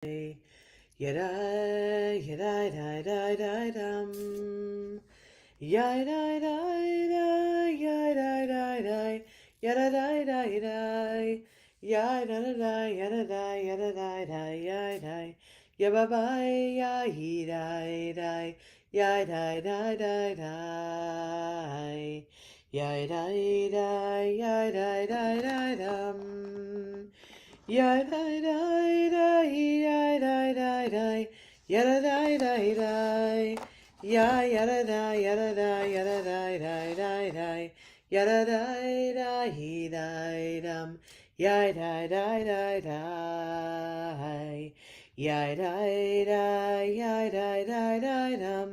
Yadai, yadai, dai, dai, dai, dum. Yadai, dai, dai, yadai, dai, dai, yadai, dai, dai. Yadai, dai, yadai, yadai, dai, yadai. Yababai, yai, dai, dai. Yadai, dai, dai, dai. Yadai, dai, yadai, dai, dai, dum. Ya die die die die die die die yada die die die ya yada die yada die yada die die die die yada die die die dum ya die die die die ya die die ya die die die dum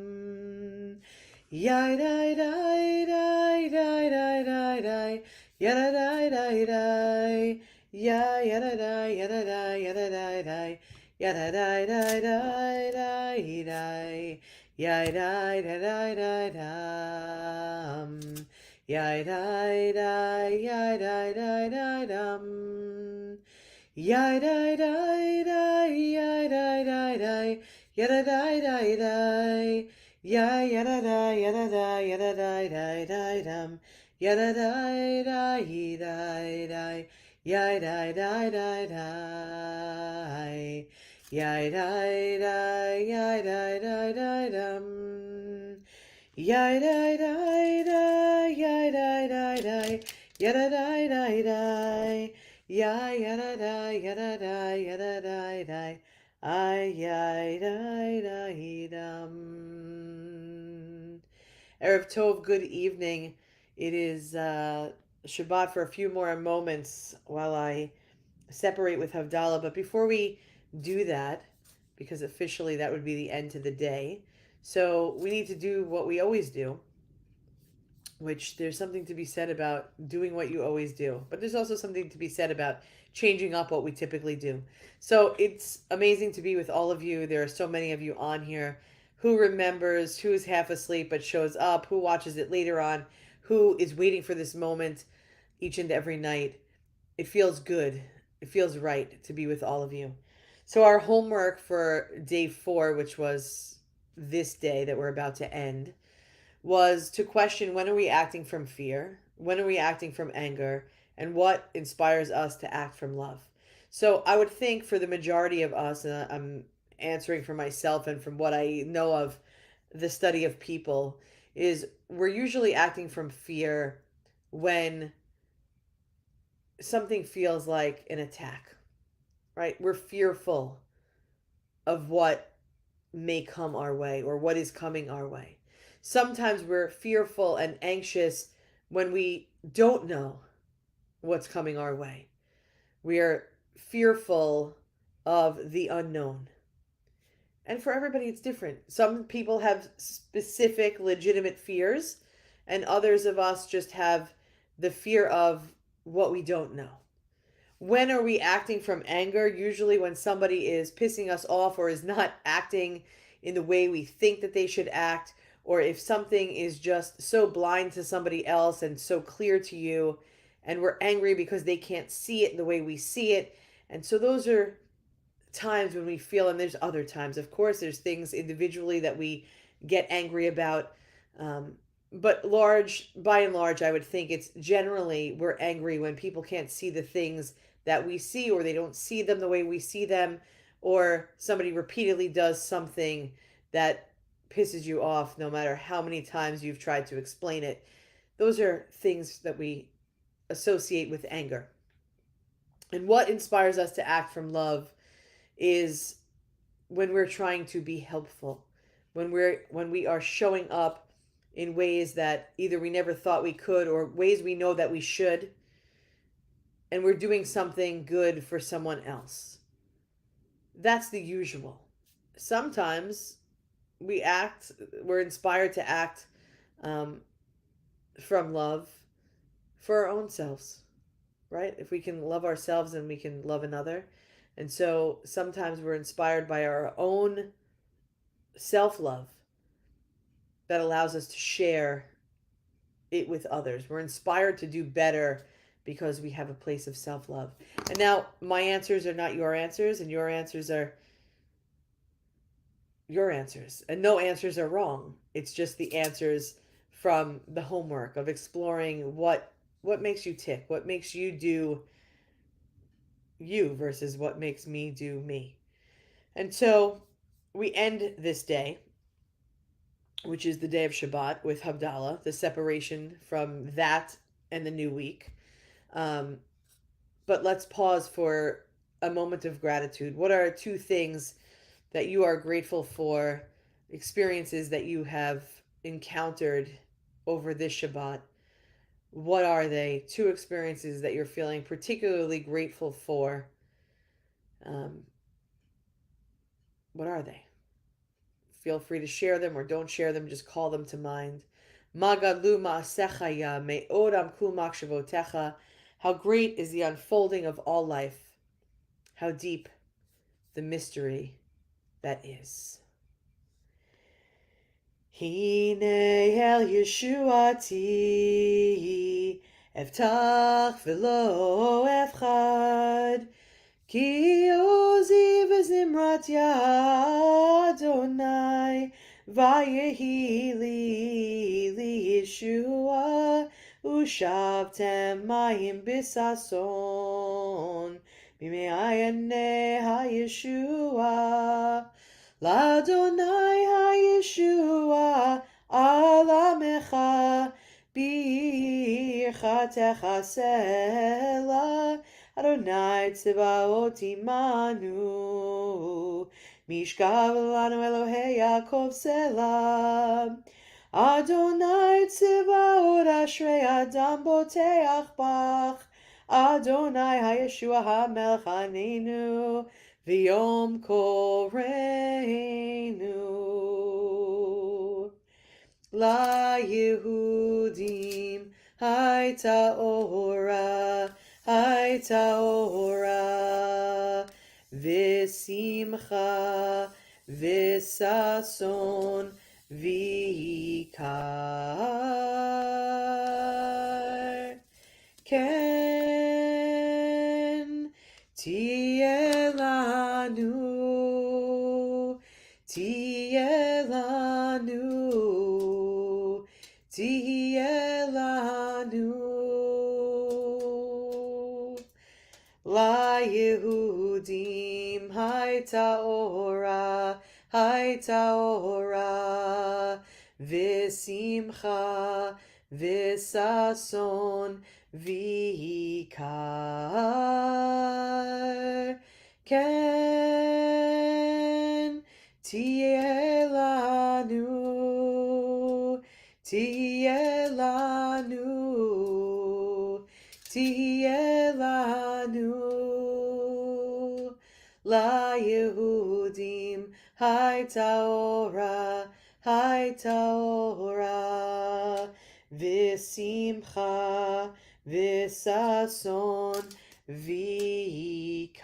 ya die die die die die die die yada die die die ya yada da yada da yada da da yada da da da da da ya da da da da dum ya da da ya da da da dum ya da da da ya da da da yada da da da ya yada da yada da yada da da da dum yada da da da da yai die die die die yai die die yai die die die dum yai die die die yai die die die yada die die die ya yada die yada die yada die die I yai die die dum. Erev Tov, good evening. It is Shabbat for a few more moments while I separate with Havdalah. But before we do that, because officially that would be the end to the day, so we need to do what we always do, which there's something to be said about doing what you always do. But there's also something to be said about changing up what we typically do. So it's amazing to be with all of you. There are so many of you on here. Who remembers, who is half asleep but shows up, who watches it later on, who is waiting for this moment each and every night. It feels good. It feels right to be with all of you. So, our homework for day 4, which was this day that we're about to end, was to question when are we acting from fear? When are we acting from anger? And what inspires us to act from love? So, I would think for the majority of us, and I'm answering for myself and from what I know of the study of people, is we're usually acting from fear when something feels like an attack, right? We're fearful of what may come our way or what is coming our way. Sometimes we're fearful and anxious when we don't know what's coming our way. We are fearful of the unknown. And for everybody, it's different. Some people have specific, legitimate fears, and others of us just have the fear of what we don't know. When are we acting from anger? Usually when somebody is pissing us off or is not acting in the way we think that they should act, or if something is just so blind to somebody else and so clear to you, and we're angry because they can't see it the way we see it. And so those are times when we feel, and there's other times, of course, there's things individually that we get angry about. Um, but by and large, I would think it's generally we're angry when people can't see the things that we see, or they don't see them the way we see them, or somebody repeatedly does something that pisses you off no matter how many times you've tried to explain it. Those are things that we associate with anger. And what inspires us to act from love is when we're trying to be helpful, when we are showing up in ways that either we never thought we could or ways we know that we should, and we're doing something good for someone else. That's the usual. Sometimes we're inspired to act um, from love for our own selves, right? If we can love ourselves, then we can love another. And so sometimes we're inspired by our own self love that allows us to share it with others. We're inspired to do better because we have a place of self love. And now, my answers are not your answers, and your answers are your answers. And no answers are wrong. It's just the answers from the homework of exploring what makes you tick, what makes you do you versus what makes me do me. And so we end this day, which is the day of Shabbat, with Havdalah, the separation from that and the new week. Um, but let's pause for a moment of gratitude. What are two things that you are grateful for, experiences that you have encountered over this Shabbat? What are they? Two experiences that you're feeling particularly grateful for. Um, what are they? Feel free to share them or don't share them, just call them to mind. Magadlu ma'asechaya me'odam kul makshavotecha. How great is the unfolding of all life. How deep the mystery that is. Hine el Yeshuati, eftach v'lo efchad, ki ozi v'zimrat Yadonai, vayehi li Yeshua, ushavtem mayim bisason, b'me'ayane ha-Yeshua. L'Adonai ha-Yeshua alamecha birchatecha sela Adonai tzvaot imanu mishkav lanu Elohei Yaakov sela Adonai tzvaot ashrei adam boteach bach Adonai ha-Yeshua ha-Melech Anenu V'yom koreinu La Yehudim Hayta ora V'simcha V'sason V'ikar Ken Tielanu, Tielanu, Tielanu. La Yehudim Hayta ora V'simcha V'sason V'ikar Ken Tielanu, Tielanu, Tielanu. La Yehudim Hayta ora V'simcha V'sason V'ikar.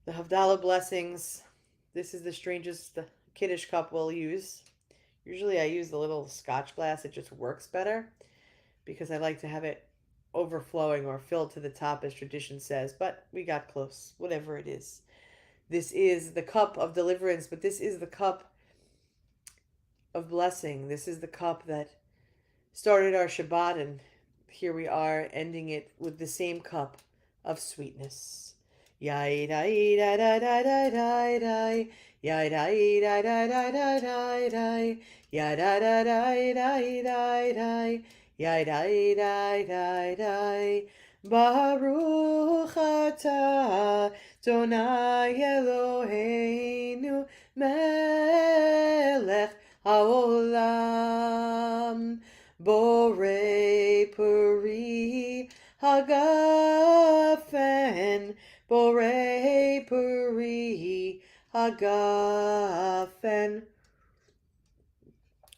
The Havdalah blessings. This is the strangest Kiddush cup we'll use. Usually I use the little Scotch glass. It just works better because I like to have it overflowing or filled to the top as tradition says. But we got close, whatever it is. This is the cup of deliverance, but this is the cup of blessing. This is the cup that started our Shabbat, and here we are ending it with the same cup of sweetness. Yai dai da da da da da da. Yai dai da da da da da da. Yai da da da da da da. Yai dai da da da. Baruch atah Adonai Eloheinu melech haolam Borei Puri Hagafen Borei Puri Hagafen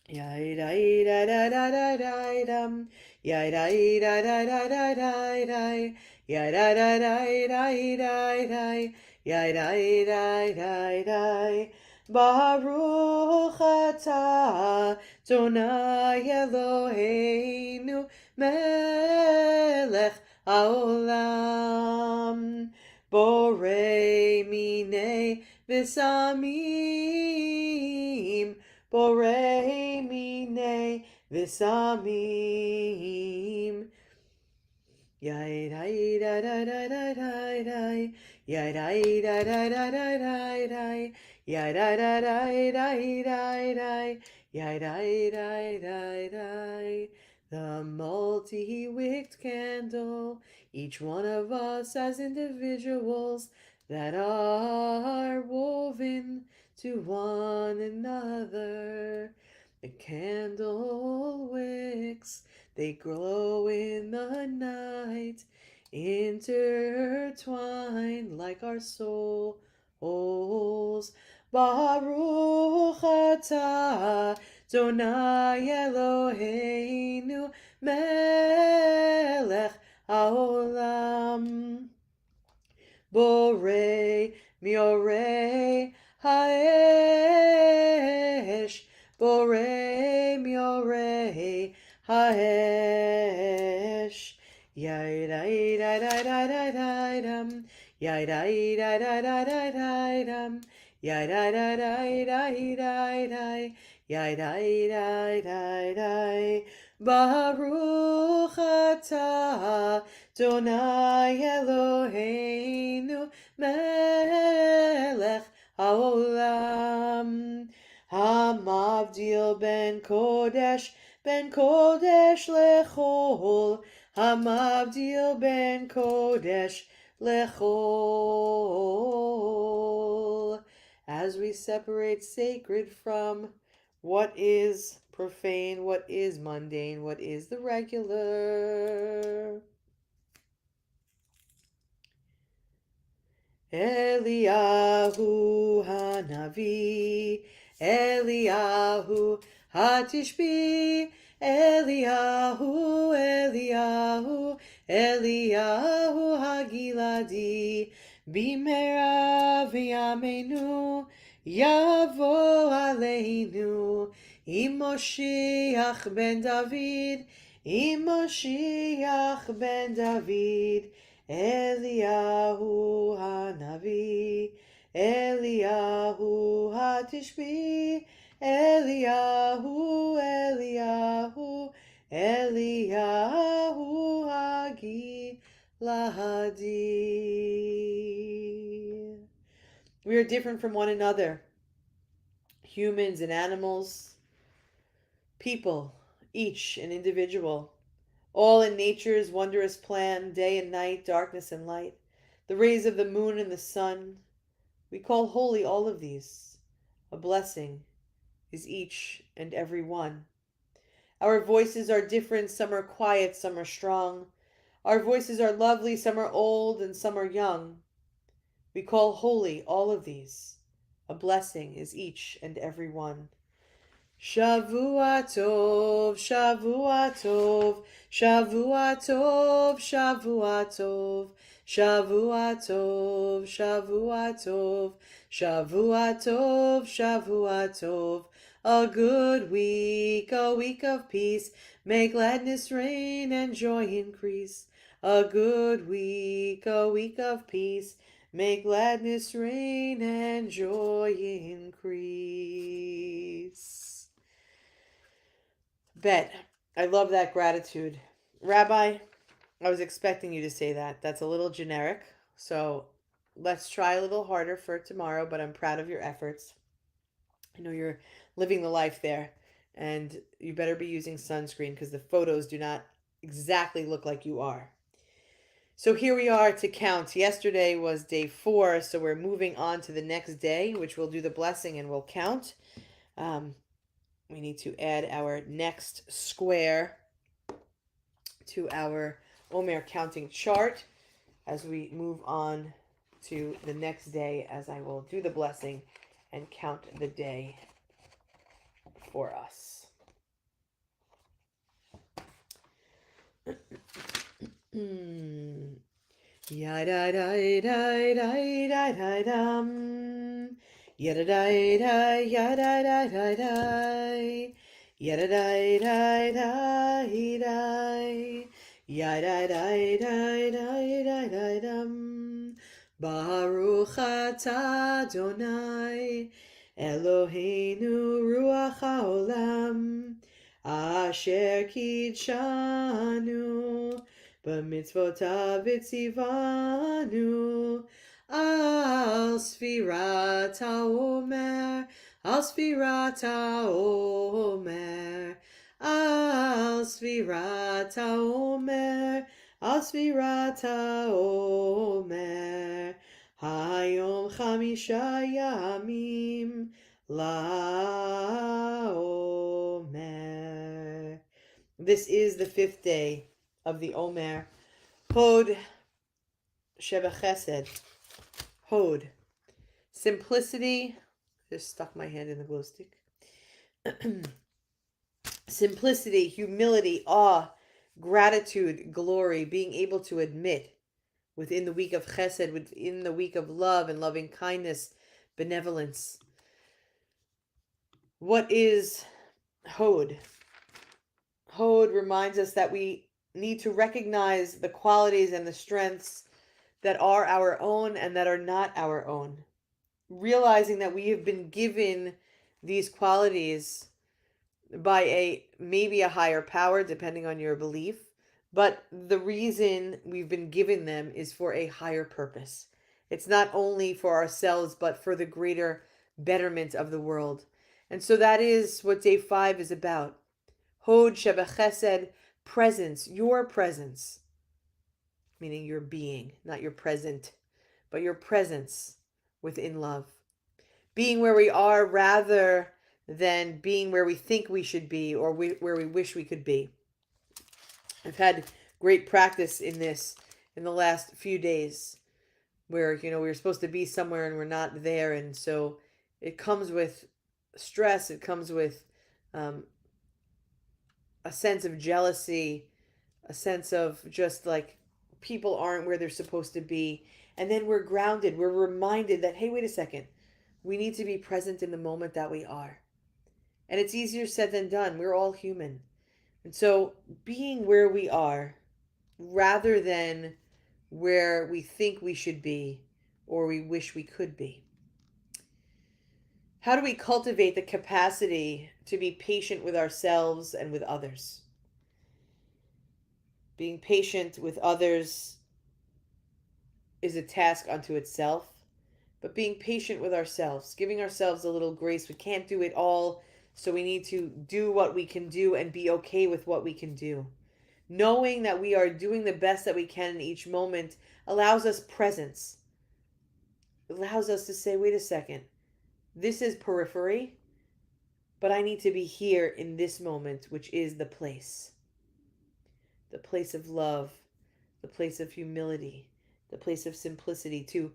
Yai dai da da da da da dum Yai dai da da da da da da Yai da da da da da da Yai dai da da da Baruch atah Adonai Eloheinu melech haolam. Borei minei v'samim. Borei minei v'samim. Yai dai da da da da da da. Yai dai da da da da da da. Yai da da da da da da. Yai dai da da da. The multi-wicked candle, each one of us as individuals that are woven to one another. The candle wicks, they glow in the night, intertwined like our souls. Baruch atah Adonai Eloheinu melech haolam. Borei miorei haesh. Borei miorei haesh. Yai dai dai dai dai dai dai dum. Yai dai dai dai dai dai dai dum. Yai dai dai dai dai dai dai. Yai dai dai dai dai. Baruch atah Adonai Eloheinu melech haolam. Hamavdil ben kodesh lechol. Hamavdil ben kodesh lechol. As we separate sacred from what is profane, what is mundane, what is the regular. Eliyahu Hanavi, Eliyahu Hatishbi, Eliyahu, Eliyahu, Eliyahu Hagiladi, Bimera v'yameinu, Yavo Aleinu, Imoshiach ben David, Imoshiach ben David, Eliyahu Hanavi, Eliyahu Hatishbi, Eliyahu, Eliyahu, Eliyahu Hagiladi. We are different from one another, humans and animals, people, each an individual. All in nature's wondrous plan, day and night, darkness and light, the rays of the moon and the sun. We call holy all of these. A blessing is each and every one. Our voices are different, some are quiet, some are strong. Our voices are lovely, some are old and some are young. We call holy all of these. A blessing is each and every one. Shavua tov, Shavua tov, Shavua tov, Shavua tov, Shavua tov, Shavua tov, Shavua tov, Shavua tov. A good week, a week of peace, may gladness reign and joy increase. A good week, a week of peace, may gladness reign and joy increase. Bet. I love that gratitude. Rabbi, I was expecting you to say that. That's a little generic. So let's try a little harder for tomorrow, but I'm proud of your efforts. I know you're living the life there, and you better be using sunscreen because the photos do not exactly look like you are. So here we are to count. Yesterday was day 4, so we're moving on to the next day, which we'll do the blessing and we'll count. We need to add our next square to our Omer counting chart as we move on to the next day, as I will do the blessing and count the day for us. Yada da da da da da dum. Yada da da yada da da da. Yada da da da da. Yai-dai-dai-dai-dai-dai-dum. Baruch atah Adonai Eloheinu ruach haolam asher kidshanu b'mitzvotav v'tzivanu al sfirat haomer al sfirat haomer al sfirat haomer al sfirat haomer Hayom Chamisha Yamim LaOmer. This is the fifth day of the Omer. Hod Sheba Chesed. Hod. Simplicity. Just stuck my hand in the glow stick. Simplicity, humility, awe, gratitude, glory, being able to admit within the week of Chesed, within the week of love and loving kindness, benevolence. What is Hod? Hod reminds us that we need to recognize the qualities and the strengths that are our own and that are not our own. Realizing that we have been given these qualities by maybe a higher power, depending on your belief, but the reason we've been given them is for a higher purpose. It's not only for ourselves, but for the greater betterment of the world. And so that is what day 5 is about. Hod Sheba Chesed, presence, your presence, meaning your being, not your present, but your presence within love. Being where we are rather than being where we think we should be or where we wish we could be. I've had great practice in this in the last few days where, we were supposed to be somewhere and we're not there. And so it comes with stress, it comes with a sense of jealousy, a sense of just like people aren't where they're supposed to be. And then we're grounded, we're reminded that, hey, wait a second, we need to be present in the moment that we are. And it's easier said than done. We're all human. And so being where we are rather than where we think we should be or we wish we could be. How do we cultivate the capacity to be patient with ourselves and with others? Being patient with others is a task unto itself, but being patient with ourselves, giving ourselves a little grace. We can't do it all, so we need to do what we can do and be okay with what we can do. Knowing that we are doing the best that we can in each moment allows us presence. It allows us to say, wait a second, this is periphery, but I need to be here in this moment, which is the place. The place of love, the place of humility, the place of simplicity, to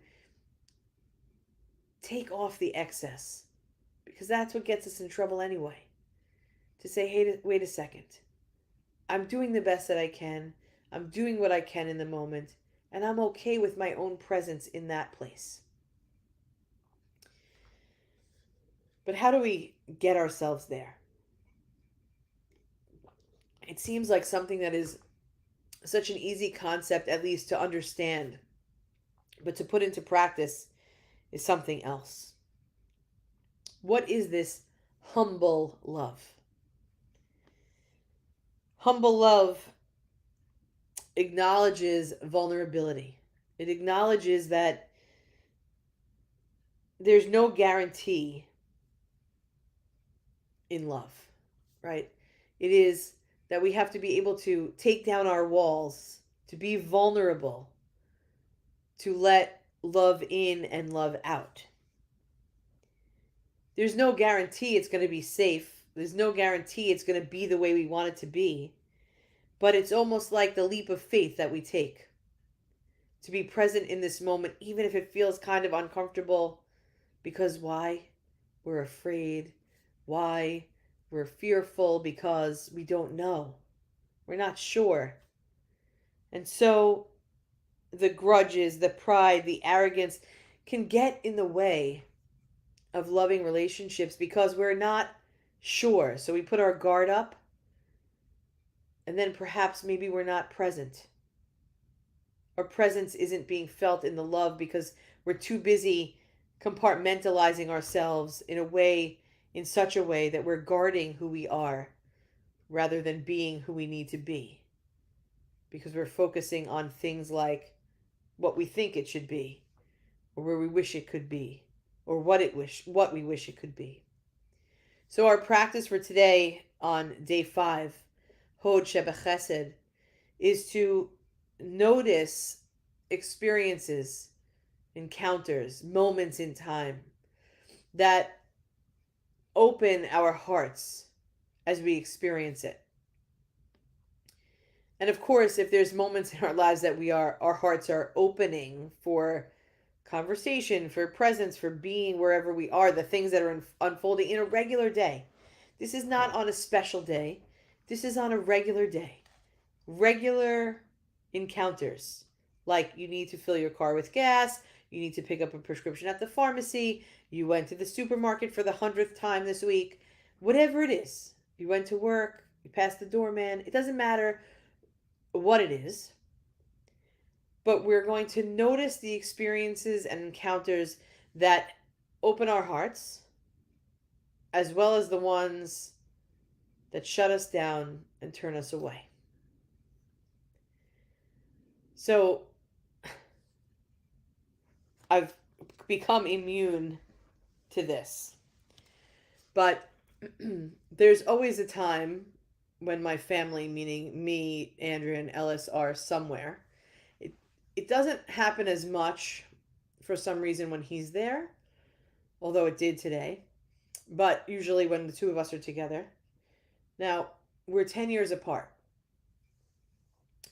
take off the excess, because that's what gets us in trouble anyway. To say, hey, wait a second, I'm doing the best that I can, I'm doing what I can in the moment, and I'm okay with my own presence in that place. But how do we get ourselves there? It seems like something that is such an easy concept, at least to understand, but to put into practice is something else. What is this humble love? Humble love acknowledges vulnerability. It acknowledges that there's no guarantee in love, right? It is that we have to be able to take down our walls, to be vulnerable, to let love in and love out. There's no guarantee it's going to be safe. There's no guarantee it's going to be the way we want it to be. But it's almost like the leap of faith that we take to be present in this moment, even if it feels kind of uncomfortable. Because why? We're afraid. Why? We're fearful because we don't know. We're not sure. And so the grudges, the pride, the arrogance can get in the way of loving relationships because we're not sure. So we put our guard up And then perhaps maybe we're not present. Our presence isn't being felt in the love because we're too busy compartmentalizing ourselves in such a way that we're guarding who we are rather than being who we need to be. Because we're focusing on things like what we think it should be, or where we wish it could be, or what we wish it could be. So our practice for today on day 5, Hod Shebechesed, is to notice experiences, encounters, moments in time that open our hearts as we experience it. And of course, if there's moments in our lives that our hearts are opening for conversation, for presence, for being wherever we are, the things that are unfolding in a regular day. This is not on a special day. This is on a regular day. Regular encounters. Like you need to fill your car with gas, you need to pick up a prescription at the pharmacy, you went to the supermarket for the 100th time this week, whatever it is. You went to work, you passed the doorman, it doesn't matter what it is, but we're going to notice the experiences and encounters that open our hearts, as well as the ones that shut us down and turn us away. So I've become immune to this. But there's always a time when my family, meaning me, Andrea, and Ellis, are somewhere. It doesn't happen as much for some reason when he's there, although it did today. But usually when the two of us are together. Now, we're 10 years apart.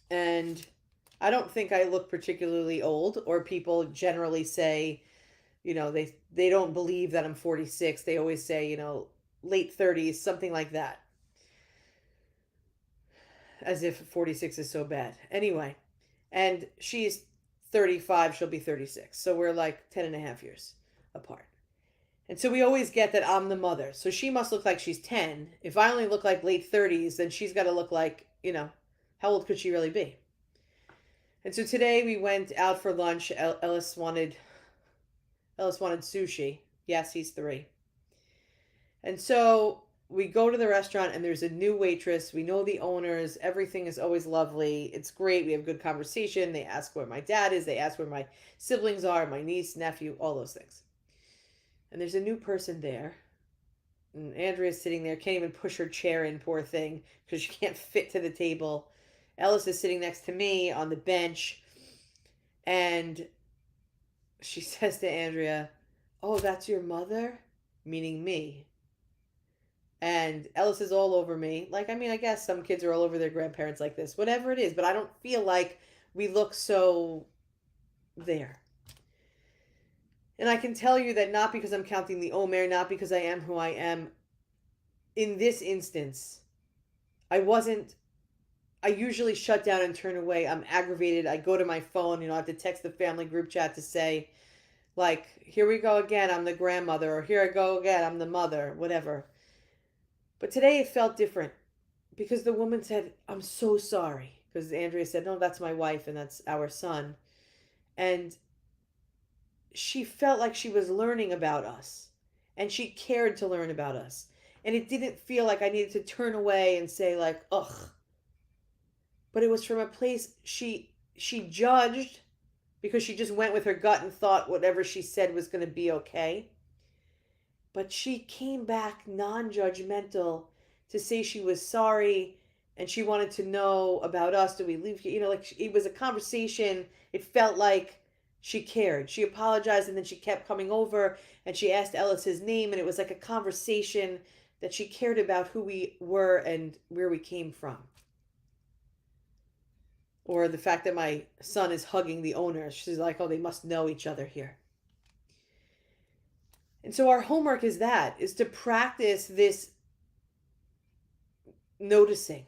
And I don't think I look particularly old, or people generally say, they don't believe that I'm 46. They always say, late 30s, something like that. As if 46 is so bad. Anyway, and she's 35, she'll be 36. So we're like 10 and a half years apart. And so we always get that I'm the mother. So she must look like she's 10. If I only look like late 30s, then she's got to look like, how old could she really be? And so today we went out for lunch. Ellis wanted sushi. Yes, he's 3. And so we go to the restaurant and there's a new waitress. We know the owners. Everything is always lovely. It's great. We have good conversation. They ask where my dad is. They ask where my siblings are, my niece, nephew, all those things. And there's a new person there. And Andrea's sitting there, can't even push her chair in, poor thing, because she can't fit to the table. Ellis is sitting next to me on the bench. And she says to Andrea, "Oh, that's your mother?" Meaning me. And Ellis is all over me. Like, I guess some kids are all over their grandparents like this, whatever it is, but I don't feel like we look so there. And I can tell you that not because I'm counting the Omer, not because I am who I am. In this instance, I usually shut down and turn away. I'm aggravated. I go to my phone, I have to text the family group chat to say, like, here we go again, I'm the grandmother, or here I go again, I'm the mother, whatever. But today it felt different because the woman said, "I'm so sorry." Because Andrea said, "No, that's my wife and that's our son." And she felt like she was learning about us and she cared to learn about us. And it didn't feel like I needed to turn away and say, like, ugh. But it was from a place she judged because she just went with her gut and thought whatever she said was going to be okay. But she came back non-judgmental to say she was sorry and she wanted to know about us. Do we leave? Like it was a conversation. It felt like she cared. She apologized and then she kept coming over and she asked Ellis his name, and it was like a conversation that she cared about who we were and where we came from. Or the fact that my son is hugging the owner. She's like, "Oh, they must know each other here." And so our homework is to practice this noticing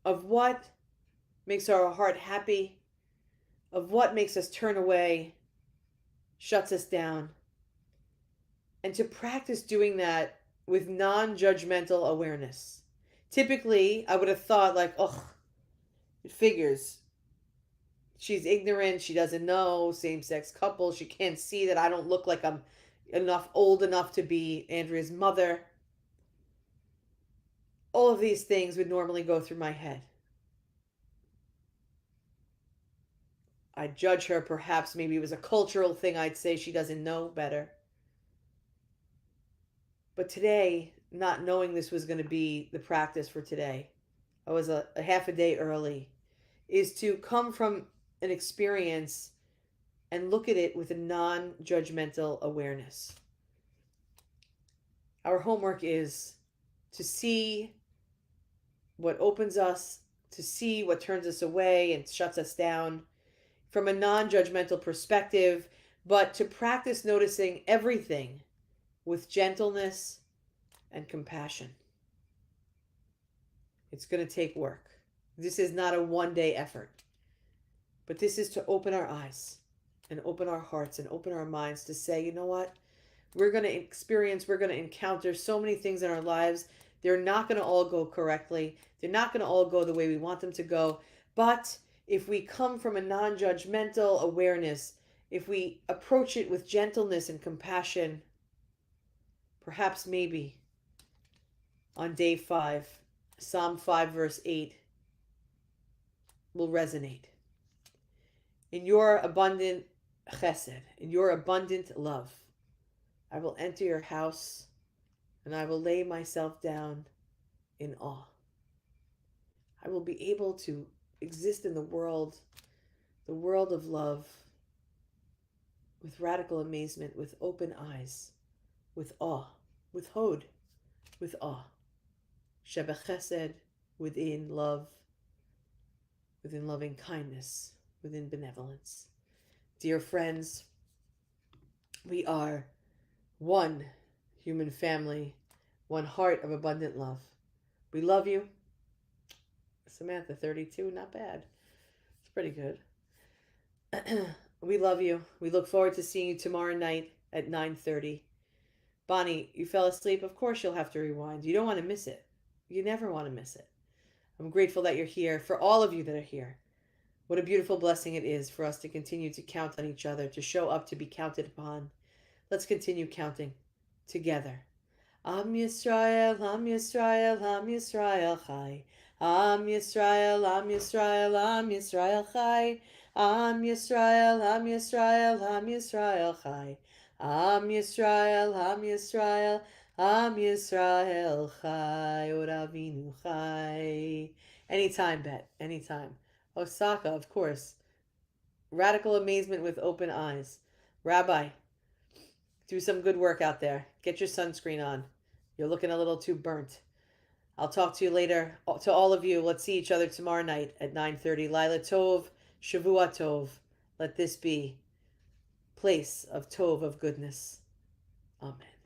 of what makes our heart happy, of what makes us turn away, shuts us down, and to practice doing that with non-judgmental awareness. Typically, I would have thought, like, oh, it figures. She's ignorant. She doesn't know. Same sex couple. She can't see that I don't look like I'm old enough to be Andrea's mother. All of these things would normally go through my head. I'd judge her, perhaps maybe it was a cultural thing. I'd say she doesn't know better. But today, not knowing this was going to be the practice for today, I was a half a day early, is to come from an experience and look at it with a non judgmental awareness. Our homework is to see what opens us, to see what turns us away and shuts us down from a non judgmental perspective, but to practice noticing everything with gentleness and compassion. It's going to take work. This is not a 1 day effort, but this is to open our eyes and open our hearts and open our minds to say, you know what? We're going to encounter so many things in our lives. They're not going to all go correctly. They're not going to all go the way we want them to go. But if we come from a non judgmental awareness, if we approach it with gentleness and compassion, perhaps maybe on day 5, Psalm 5, verse 8 will resonate. In your abundant chesed, in your abundant love, I will enter your house and I will lay myself down in awe. I will be able to exist in the world of love, with radical amazement, with open eyes, with awe, with hod, with awe. Shebechesed, within love, within loving kindness, within benevolence. Dear friends, we are one human family, one heart of abundant love. We love you. Samantha, 32, not bad. It's pretty good. We love you. We look forward to seeing you tomorrow night at 9:30. Bonnie, you fell asleep? Of course you'll have to rewind. You don't want to miss it. You never want to miss it. I'm grateful that you're here. For all of you that are here, what a beautiful blessing it is for us to continue to count on each other, to show up to be counted upon. Let's continue counting together. Am Yisrael, Am Yisrael, Am Yisrael Chai. Am Yisrael, Am Yisrael, Am Yisrael Chai. Am Yisrael, Am Yisrael, Am Yisrael Chai. Am Yisrael, Am Yisrael, Am Yisrael Chai. Uravinu Chai. Anytime, Bet. Anytime. Osaka, of course. Radical amazement with open eyes. Rabbi, do some good work out there. Get your sunscreen on. You're looking a little too burnt. I'll talk to you later. To all of you, let's see each other tomorrow night at 9:30. Laila Tov, Shavua Tov. Let this be place of Tov, of goodness. Amen.